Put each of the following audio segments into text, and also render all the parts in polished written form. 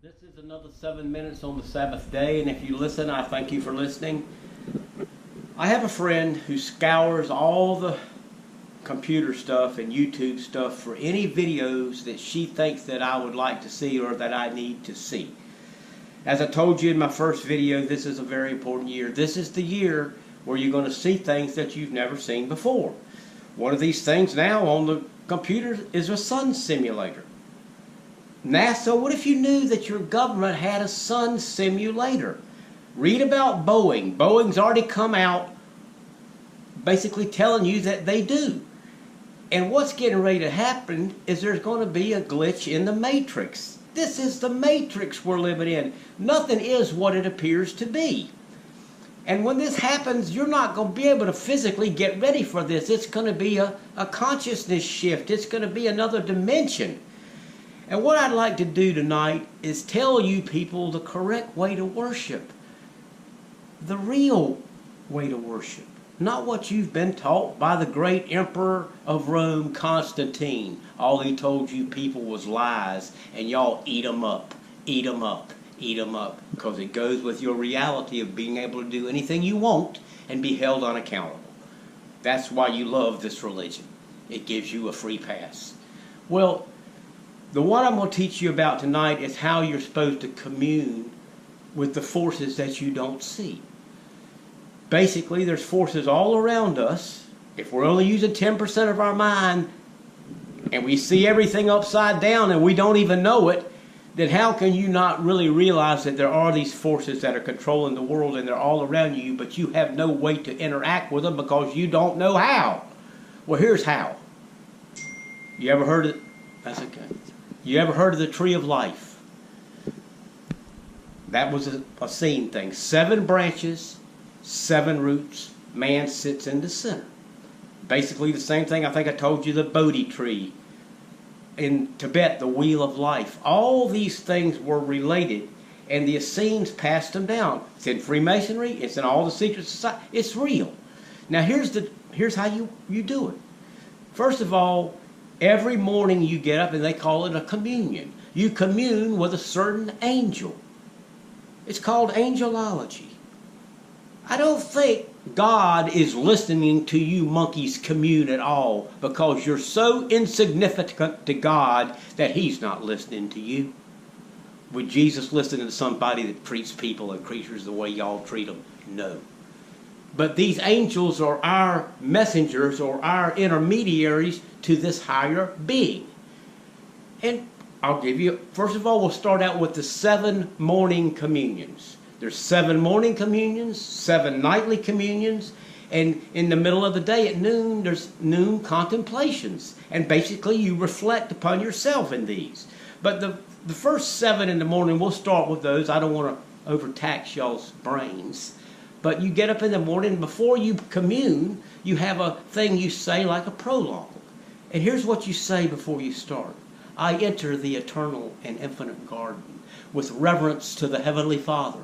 This is another 7 minutes on the Sabbath day, and if you listen, I thank you for listening. I have a friend who scours all the computer stuff and YouTube stuff for any videos that she thinks that I would like to see or that I need to see. As I told you in my first video, this is a very important year. This is the year where you're going to see things that you've never seen before. One of these things now on the computer is a sun simulator. NASA, what if you knew that your government had a sun simulator? Read about Boeing. Boeing's already come out basically telling you that they do. And what's getting ready to happen is there's going to be a glitch in the matrix. This is the matrix we're living in. Nothing is what it appears to be. And when this happens, you're not going to be able to physically get ready for this. It's going to be a consciousness shift. It's going to be another dimension. And what I'd like to do tonight is tell you people the correct way to worship. The real way to worship. Not what you've been taught by the great emperor of Rome, Constantine. All he told you people was lies, and y'all eat them up, eat them up, eat them up. Because it goes with your reality of being able to do anything you want and be held unaccountable. That's why you love this religion. It gives you a free pass. Well, the one I'm going to teach you about tonight is how you're supposed to commune with the forces that you don't see. Basically, there's forces all around us. If we're only using 10% of our mind and we see everything upside down and we don't even know it, then how can you not really realize that there are these forces that are controlling the world and they're all around you, but you have no way to interact with them because you don't know how? Well, here's how. You ever heard of it? That's okay. You ever heard of the tree of life? That was a scene thing. 7 branches, 7 roots. Man sits in the center. Basically the same thing I think I told you, the Bodhi tree. In Tibet, the wheel of life. All these things were related, and the Essenes passed them down. It's in Freemasonry. It's in all the secret societies. It's real. Now here's how you do it. First of all, every morning you get up and they call it a communion. You commune with a certain angel. It's called angelology. I don't think God is listening to you monkeys commune at all because you're so insignificant to God that He's not listening to you. Would Jesus listen to somebody that treats people and creatures the way y'all treat them? No. But these angels are our messengers or our intermediaries to this higher being. And I'll give you, first of all, we'll start out with the 7 morning communions. There's 7 morning communions, 7 nightly communions, and in the middle of the day at noon, there's noon contemplations. And basically you reflect upon yourself in these. But the first 7 in the morning, we'll start with those. I don't want to overtax y'all's brains. But you get up in the morning, before you commune, you have a thing you say like a prologue. And here's what you say before you start. I enter the eternal and infinite garden with reverence to the Heavenly Father,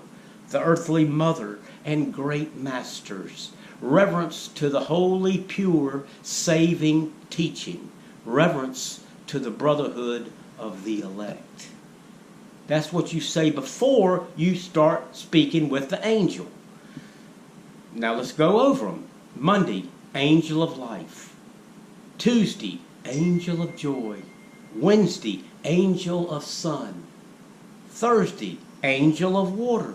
the earthly Mother, and great masters. Reverence to the holy, pure, saving teaching. Reverence to the brotherhood of the elect. That's what you say before you start speaking with the angel. Now let's go over them. Monday, angel of life. Tuesday, angel of joy. Wednesday, angel of sun. Thursday, angel of water.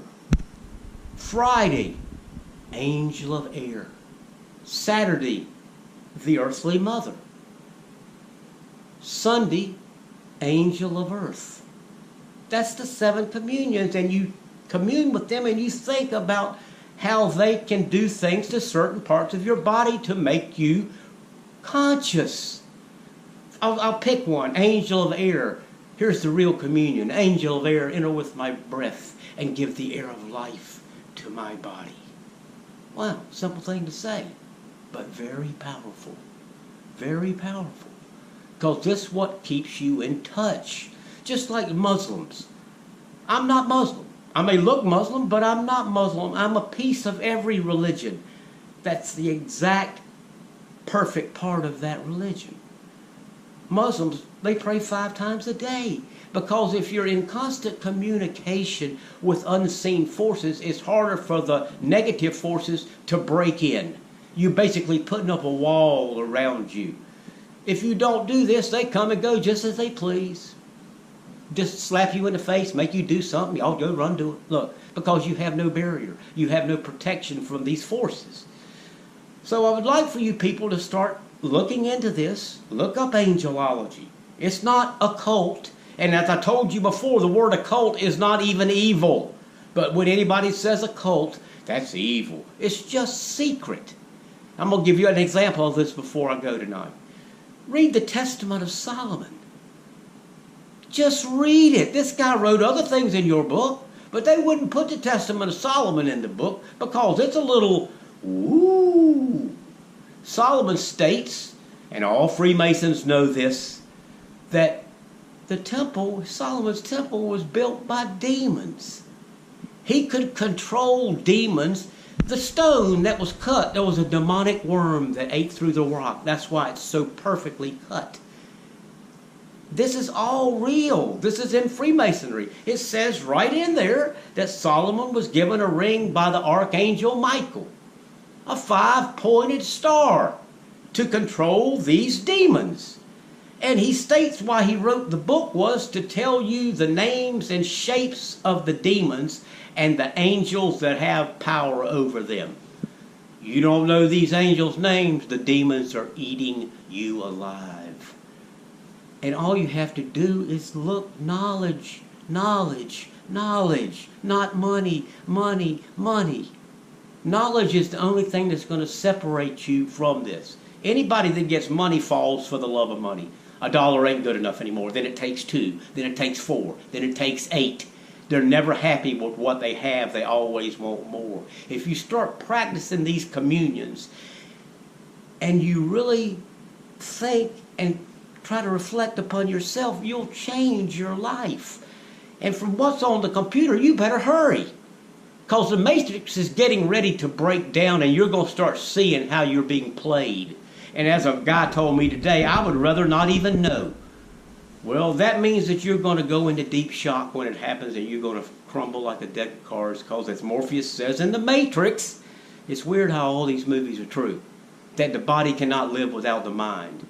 Friday, angel of air. Saturday, the earthly mother. Sunday, angel of earth. That's the 7 communions, and you commune with them and you think about how they can do things to certain parts of your body to make you conscious. I'll pick one. Angel of air. Here's the real communion. Angel of air, enter with my breath and give the air of life to my body. Wow, simple thing to say, but very powerful. Very powerful. Because this is what keeps you in touch. Just like Muslims. I'm not Muslim. I may look Muslim, but I'm not Muslim. I'm a piece of every religion. That's the exact perfect part of that religion. Muslims, they pray 5 times a day. Because if you're in constant communication with unseen forces, it's harder for the negative forces to break in. You're basically putting up a wall around you. If you don't do this, they come and go just as they please. Just slap you in the face, make you do something, y'all go run do it. Look, because you have no barrier. You have no protection from these forces. So I would like for you people to start looking into this. Look up angelology. It's not occult. And as I told you before, the word occult is not even evil. But when anybody says occult, that's evil. It's just secret. I'm going to give you an example of this before I go tonight. Read the Testament of Solomon. Just read it. This guy wrote other things in your book, but they wouldn't put the Testament of Solomon in the book because it's a little, ooh. Solomon states, and all Freemasons know this, that the temple, Solomon's temple, was built by demons. He could control demons. The stone that was cut, there was a demonic worm that ate through the rock. That's why it's so perfectly cut. This is all real. This is in Freemasonry. It says right in there that Solomon was given a ring by the archangel Michael, a 5-pointed star, to control these demons. And he states why he wrote the book was to tell you the names and shapes of the demons and the angels that have power over them. You don't know these angels' names, the demons are eating you alive. And all you have to do is look, knowledge, knowledge, knowledge, not money, money, money. Knowledge is the only thing that's going to separate you from this. Anybody that gets money falls for the love of money. $1 ain't good enough anymore. Then it takes 2. Then it takes 4. Then it takes 8. They're never happy with what they have. They always want more. If you start practicing these communions and you really think and try to reflect upon yourself, you'll change your life. And from what's on the computer, you better hurry. Because the matrix is getting ready to break down and you're going to start seeing how you're being played. And as a guy told me today, I would rather not even know. Well, that means that you're going to go into deep shock when it happens and you're going to crumble like a deck of cards, because as Morpheus says in The Matrix, it's weird how all these movies are true, that the body cannot live without the mind.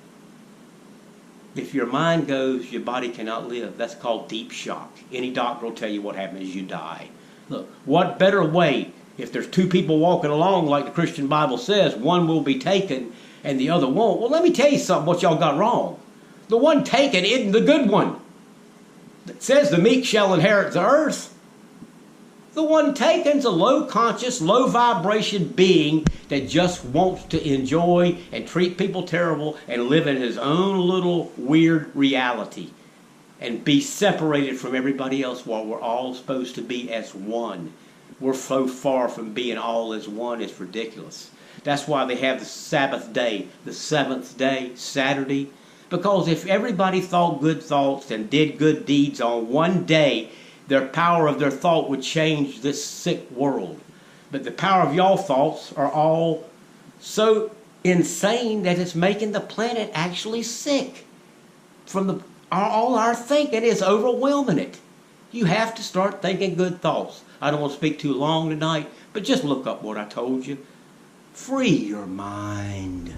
If your mind goes, your body cannot live. That's called deep shock. Any doctor will tell you what happens, you die. Look, what better way, if there's 2 people walking along like the Christian Bible says, one will be taken and the other won't. Well, let me tell you something, what y'all got wrong. The one taken isn't the good one. It says the meek shall inherit the earth. The one taken's a low conscious, low vibration being that just wants to enjoy and treat people terrible and live in his own little weird reality and be separated from everybody else while we're all supposed to be as one. We're so far from being all as one, it's ridiculous. That's why they have the Sabbath day, the 7th day, Saturday. Because if everybody thought good thoughts and did good deeds on one day, their power of their thought would change this sick world. But the power of y'all thoughts are all so insane that it's making the planet actually sick. All our thinking is overwhelming it. You have to start thinking good thoughts. I don't want to speak too long tonight, but just look up what I told you. Free your mind.